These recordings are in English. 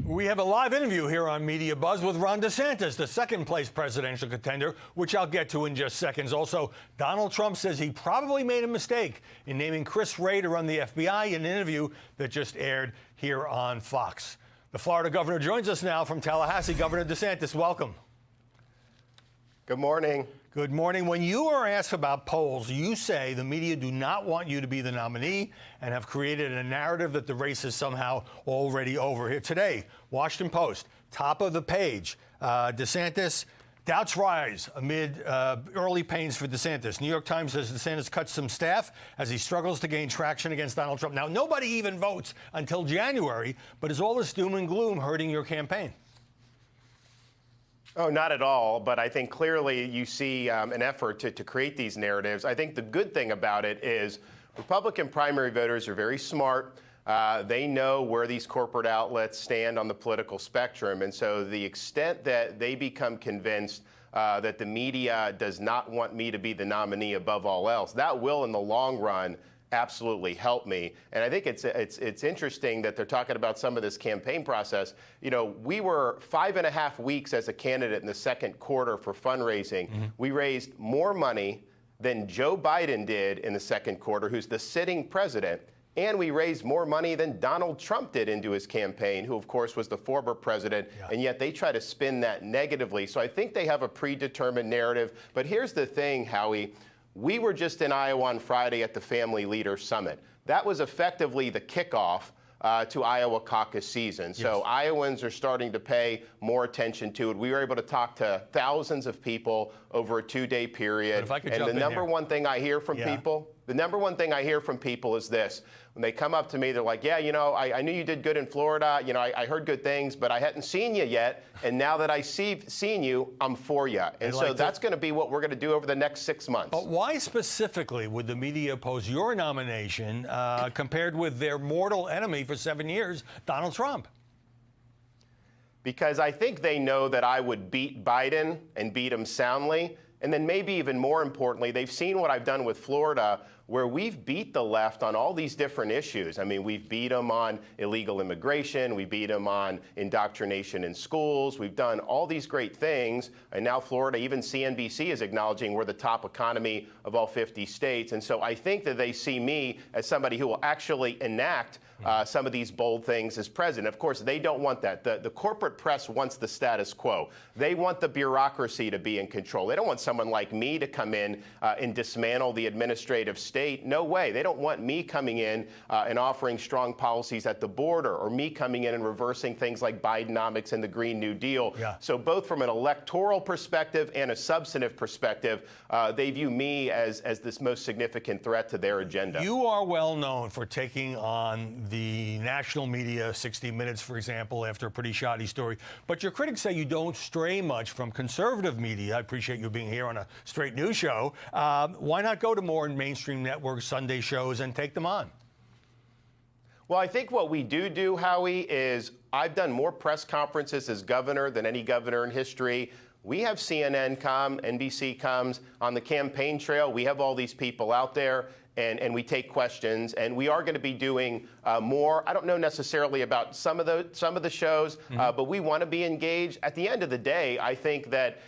We have a live interview here on Media Buzz with Ron DeSantis, the second-place presidential contender, which I'll get to in just seconds. Also, Donald Trump says he probably made a mistake in naming Chris Wray to run the FBI in an interview that just aired here on Fox. The Florida governor joins us now from Tallahassee. Governor DeSantis, welcome. Good morning. Good morning. When you are asked about polls, you say the media do not want you to be the nominee and have created a narrative that the race is somehow already over. Here today, Washington Post, top of the page, DeSantis, doubts rise amid early pains for DeSantis. New York Times says DeSantis cuts some staff as he struggles to gain traction against Donald Trump. Now, nobody even votes until January, but is all this doom and gloom hurting your campaign? Oh, not at all. But I think clearly you see an effort to create these narratives. I think the good thing about it is Republican primary voters are very smart. They know where these corporate outlets stand on the political spectrum. And so the extent that they become convinced that the media does not want me to be the nominee above all else, that will in the long run absolutely help me. And I think it's interesting that they're talking about some of this campaign process. You know, we were 5.5 weeks as a candidate in the second quarter for fundraising. Mm-hmm. We raised more money than Joe Biden did in the second quarter, who's the sitting president. And we raised more money than Donald Trump did into his campaign, who, of course, was the former president. Yeah. And yet they try to spin that negatively. So I think they have a predetermined narrative. But here's the thing, Howie. We were just in Iowa on Friday at the Family Leader Summit. That was effectively the kickoff to Iowa caucus season. Yes. So Iowans are starting to pay more attention to it. We were able to talk to thousands of people over a 2-day period. And the number one thing I hear from people, is this. When they come up to me, they're like, yeah, you know, I knew you did good in Florida. You know, I heard good things, but I hadn't seen you yet. And now that I've seen you, I'm for you. And so that's going to be what we're going to do over the next 6 months. But why specifically would the media oppose your nomination compared with their mortal enemy for 7 years, Donald Trump? Because I think they know that I would beat Biden and beat him soundly. And then maybe even more importantly, they've seen what I've done with Florida, where we've beat the left on all these different issues. I mean, we've beat them on illegal immigration. We beat them on indoctrination in schools. We've done all these great things. And now Florida, even CNBC is acknowledging we're the top economy of all 50 states. And so I think that they see me as somebody who will actually enact some of these bold things as president. Of course, they don't want that. The corporate press wants the status quo. They want the bureaucracy to be in control. They don't want someone like me to come in and dismantle the administrative state. No way. They don't want me coming in and offering strong policies at the border, or me coming in and reversing things like Bidenomics and the Green New Deal. Yeah. So both from an electoral perspective and a substantive perspective, they view me as this most significant threat to their agenda. You are well known for taking on the national media, 60 Minutes, for example, after a pretty shoddy story. But your critics say you don't stray much from conservative media. I appreciate you being here on a straight news show. Why not go to more mainstream networks, Sunday shows, and take them on? Well, I think what we do, Howie, is I've done more press conferences as governor than any governor in history. We have CNN come, NBC comes on the campaign trail. We have all these people out there. And we take questions, and we are going to be doing more. I don't know necessarily about some of the shows, but we want to be engaged. At the end of the day, I think that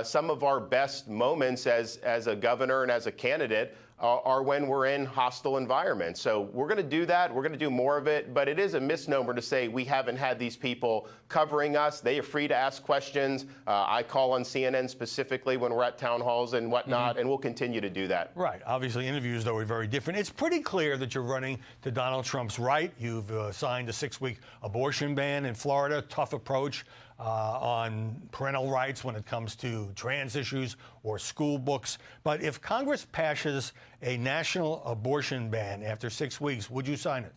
some of our best moments as a governor and as a candidate are when we're in hostile environments. So we're going to do that. We're going to do more of it. But it is a misnomer to say we haven't had these people covering us. They are free to ask questions. I call on CNN specifically when we're at town halls and whatnot, and we'll continue to do that. Right. Obviously, interviews, though, are very different. It's pretty clear that you're running to Donald Trump's right. You've signed a 6-week abortion ban in Florida, tough approach on parental rights when it comes to trans issues or school books. But if Congress passes a national abortion ban after 6 weeks, would you sign it?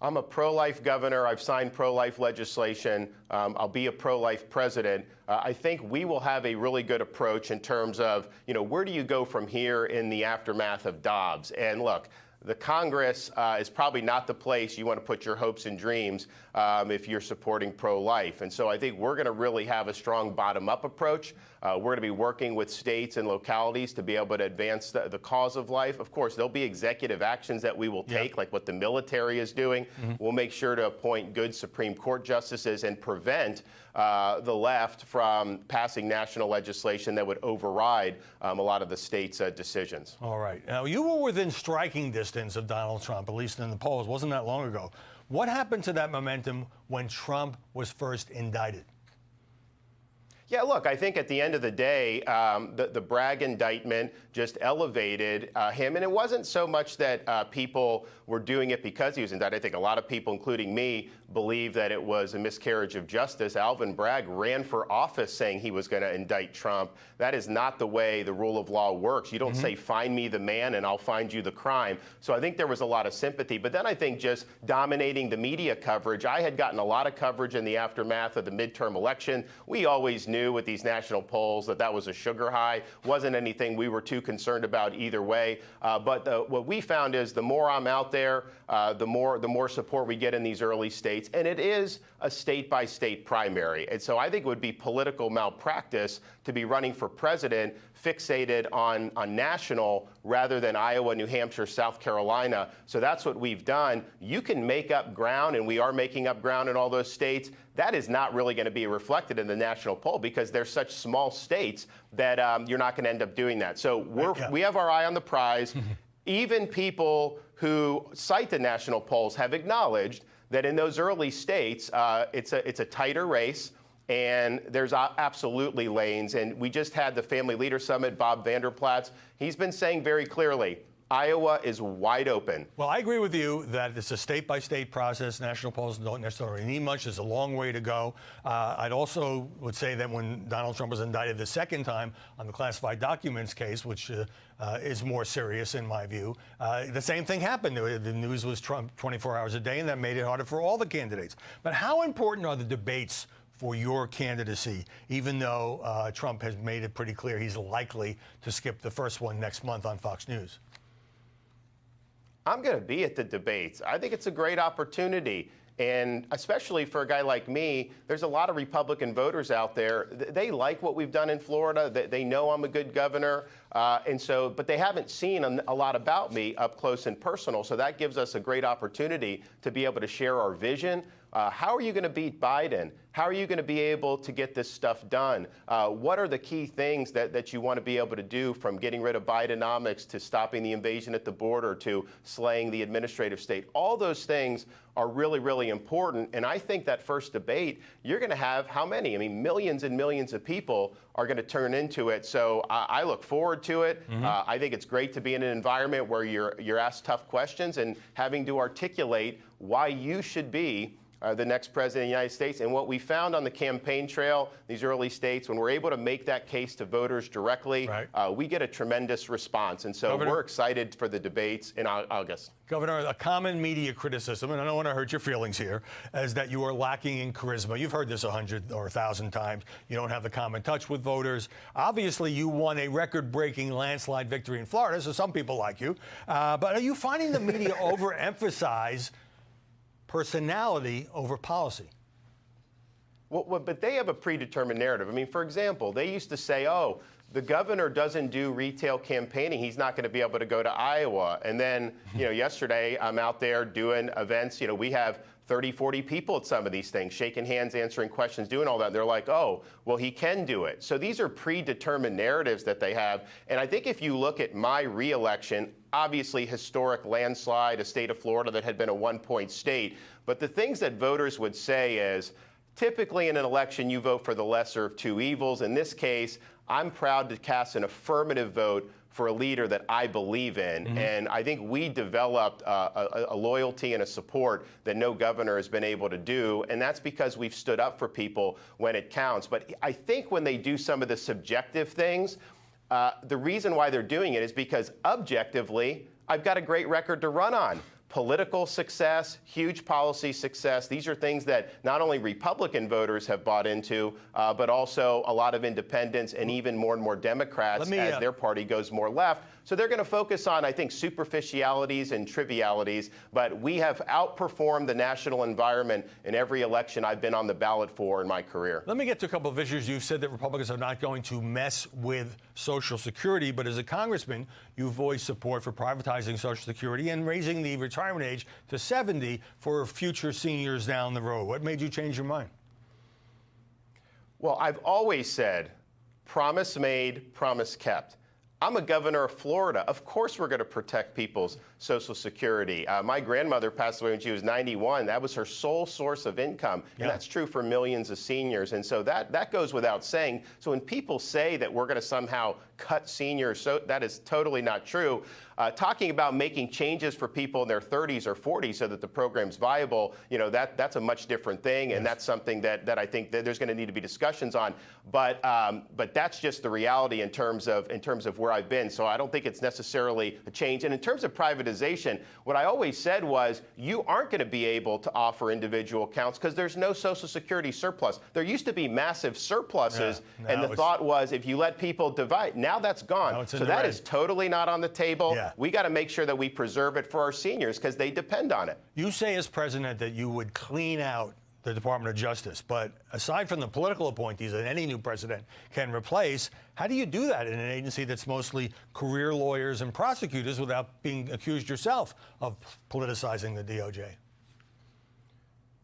I'm a pro-life governor. I've signed pro-life legislation. I'll be a pro-life president. I think we will have a really good approach in terms of, you know, where do you go from here in the aftermath of Dobbs? And look, the Congress is probably not the place you want to put your hopes and dreams if you're supporting pro-life. And so I think we're going to really have a strong bottom-up approach. We're going to be working with states and localities to be able to advance the cause of life. Of course, there'll be executive actions that we will take, like what the military is doing. We'll make sure to appoint good Supreme Court justices and prevent the left from passing national legislation that would override a lot of the state's decisions. All right. Now, you were within striking distance of Donald Trump, at least in the polls. Wasn't that long ago. What happened to that momentum when Trump was first indicted? Yeah, look, I think at the end of the day, the Bragg indictment just elevated him. And it wasn't so much that people were doing it because he was indicted. I think a lot of people, including me, believe that it was a miscarriage of justice. Alvin Bragg ran for office saying he was going to indict Trump. That is not the way the rule of law works. You don't say, find me the man and I'll find you the crime. So I think there was a lot of sympathy. But then I think just dominating the media coverage, I had gotten a lot of coverage in the aftermath of the midterm election. We always knew with these national polls that was a sugar high. Wasn't anything we were too concerned about either way. But what we found is the more I'm out there, the more support we get in these early states. And it is a state-by-state primary. And so I think it would be political malpractice to be running for president fixated on national rather than Iowa, New Hampshire, South Carolina. So that's what we've done. You can make up ground, and we are making up ground in all those states. That is not really going to be reflected in the national poll because they're such small states that you're not going to end up doing that. So we have our eye on the prize. Even people who cite the national polls have acknowledged that in those early states, it's a tighter race. And there's absolutely lanes. And we just had the Family Leader Summit, Bob Vanderplaats. He's been saying very clearly, Iowa is wide open. Well, I agree with you that it's a state-by-state process. National polls don't necessarily need much. There's a long way to go. I'd also would say that when Donald Trump was indicted the second time on the classified documents case, which is more serious in my view, the same thing happened. The news was Trump 24 hours a day, and that made it harder for all the candidates. But how important are the debates for your candidacy, even though Trump has made it pretty clear he's likely to skip the first one next month on Fox News? I'm going to be at the debates. I think it's a great opportunity. And especially for a guy like me, there's a lot of Republican voters out there. They like what we've done in Florida. They know I'm a good governor. But they haven't seen a lot about me up close and personal. So that gives us a great opportunity to be able to share our vision. How are you going to beat Biden? How are you going to be able to get this stuff done? What are the key things that you want to be able to do, from getting rid of Bidenomics to stopping the invasion at the border to slaying the administrative state? All those things are really, really important. And I think that first debate, you're going to have how many? I mean, millions and millions of people are going to turn into it. So I look forward to it. I think it's great to be in an environment where you're asked tough questions and having to articulate why you should be the next president of the United States. And what we found on the campaign trail, these early states, when we're able to make that case to voters directly, we get a tremendous response. And so we're excited for the debates in August. Governor, a common media criticism, and I don't want to hurt your feelings here, is that you are lacking in charisma. You've heard this 100 or 1,000 times. You don't have the common touch with voters. Obviously, you won a record-breaking landslide victory in Florida, so some people like you. But are you finding the media overemphasize personality over policy? Well, but they have a predetermined narrative. I mean, for example, they used to say, oh, the governor doesn't do retail campaigning. He's not going to be able to go to Iowa. And then, yesterday I'm out there doing events. We have 30, 40 people at some of these things, shaking hands, answering questions, doing all that. And they're like, oh, well, he can do it. So these are predetermined narratives that they have. And I think if you look at my reelection, obviously historic landslide, a state of Florida that had been a one-point state. But the things that voters would say is, typically in an election, you vote for the lesser of two evils. In this case, I'm proud to cast an affirmative vote for a leader that I believe in. And I think we developed a loyalty and a support that no governor has been able to do. And that's because we've stood up for people when it counts. But I think when they do some of the subjective things, the reason why they're doing it is because objectively, I've got a great record to run on. Political success, huge policy success. These are things that not only Republican voters have bought into, but also a lot of independents and even more Democrats as their party goes more left. So they're going to focus on, I think, superficialities and trivialities, but we have outperformed the national environment in every election I've been on the ballot for in my career. Let me get to a couple of issues. You've said that Republicans are not going to mess with Social Security, but as a congressman, you voiced support for privatizing Social Security and raising the retirement age to 70 for future seniors down the road. What made you change your mind? Well, I've always said, promise made, promise kept. I'm a governor of Florida. Of course we're going to protect people's Social Security. My grandmother passed away when she was 91. That was her sole source of income. Yeah. And that's true for millions of seniors. And so that goes without saying. So when people say that we're going to somehow cut seniors, so that is totally not true. Talking about making changes for people in their 30s or 40s so that the program's viable, that's a much different thing. And that's something that I think that there's going to need to be discussions on. But that's just the reality in terms of where I've been. So I don't think it's necessarily a change. And in terms of privatization, what I always said was you aren't going to be able to offer individual accounts because there's no Social Security surplus. There used to be massive surpluses, and the thought was if you let people divide, now that's gone. So that is totally not on the table. Yeah. We got to make sure that we preserve it for our seniors because they depend on it. You say as president that you would clean out the Department of Justice, but aside from the political appointees that any new president can replace, how do you do that in an agency that's mostly career lawyers and prosecutors without being accused yourself of politicizing the DOJ?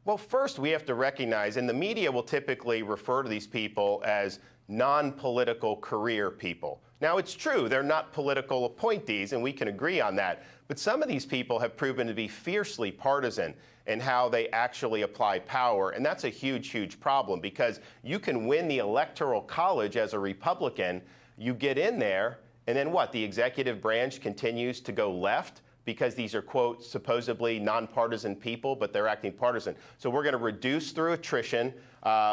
Well, first, we have to recognize, and the media will typically refer to these people as non-political career people. Now, it's true, they're not political appointees, and we can agree on that. But some of these people have proven to be fiercely partisan in how they actually apply power. And that's a huge, huge problem because you can win the Electoral College as a Republican. You get in there, and then what? The executive branch continues to go left because these are, quote, supposedly nonpartisan people, but they're acting partisan. So we're going to reduce through attrition.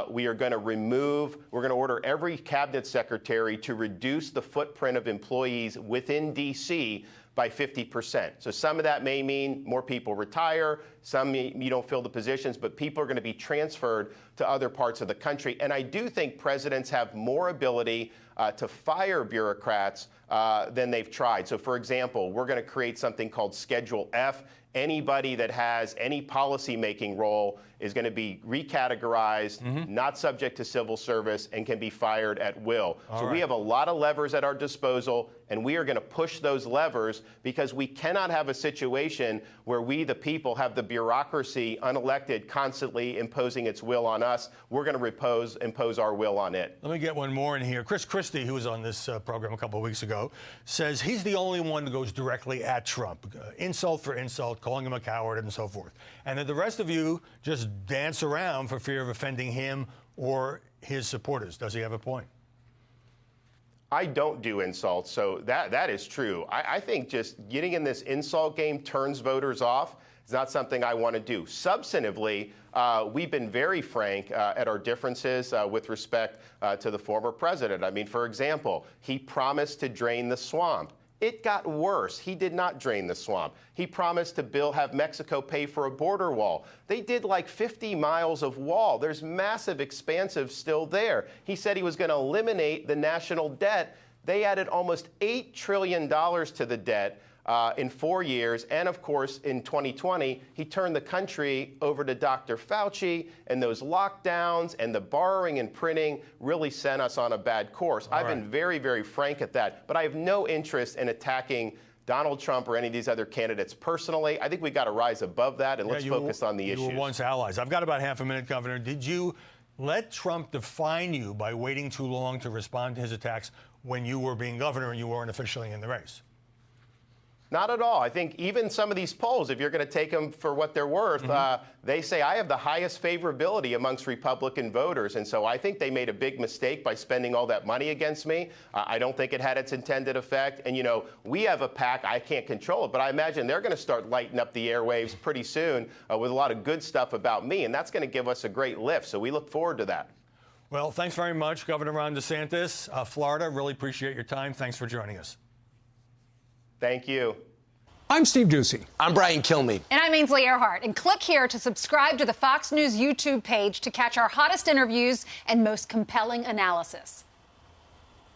We are going to order every cabinet secretary to reduce the footprint of employees within D.C. by 50%. So some of that may mean more people retire, some you don't fill the positions, but people are going to be transferred to other parts of the country. And I do think presidents have more ability to fire bureaucrats than they've tried. So for example, we're going to create something called Schedule F. Anybody that has any policy-making role is going to be recategorized, not subject to civil service, and can be fired at will. So we have a lot of levers at our disposal, and we are going to push those levers because we cannot have a situation where we, the people, have the bureaucracy, unelected, constantly imposing its will on us. We're going to impose our will on it. Let me get one more in here. Chris Christie, who was on this program a couple of weeks ago, says he's the only one who goes directly at Trump. Insult for insult, calling him a coward and so forth. And that the rest of you just dance around for fear of offending him or his supporters. Does he have a point? I don't do insults, so that is true. I think just getting in this insult game turns voters off. It's not something I want to do. Substantively, we've been very frank at our differences with respect to the former president. I mean, for example, he promised to drain the swamp. It got worse. He did not drain the swamp. He promised to have Mexico pay for a border wall. They did like 50 miles of wall. There's massive expansive still there. He said he was going to eliminate the national debt. They added almost $8 trillion to the debt in 4 years. And of course, in 2020, he turned the country over to Dr. Fauci, and those lockdowns and the borrowing and printing really sent us on a bad course. I've been very, very frank at that, but I have no interest in attacking Donald Trump or any of these other candidates personally. I think we got to rise above that, and let's focus on the issues. You were once allies. I've got about half a minute, Governor. Did you let Trump define you by waiting too long to respond to his attacks when you were being governor and you weren't officially in the race? Not at all. I think even some of these polls, if you're going to take them for what they're worth, they say I have the highest favorability amongst Republican voters. And so I think they made a big mistake by spending all that money against me. I don't think it had its intended effect. And, we have a PAC. I can't control it, but I imagine they're going to start lighting up the airwaves pretty soon with a lot of good stuff about me. And that's going to give us a great lift. So we look forward to that. Well, thanks very much, Governor Ron DeSantis. Florida, really appreciate your time. Thanks for joining us. Thank you. I'm Steve Doocy. I'm Brian Kilmeade. And I'm Ainsley Earhart. And click here to subscribe to the Fox News YouTube page to catch our hottest interviews and most compelling analysis.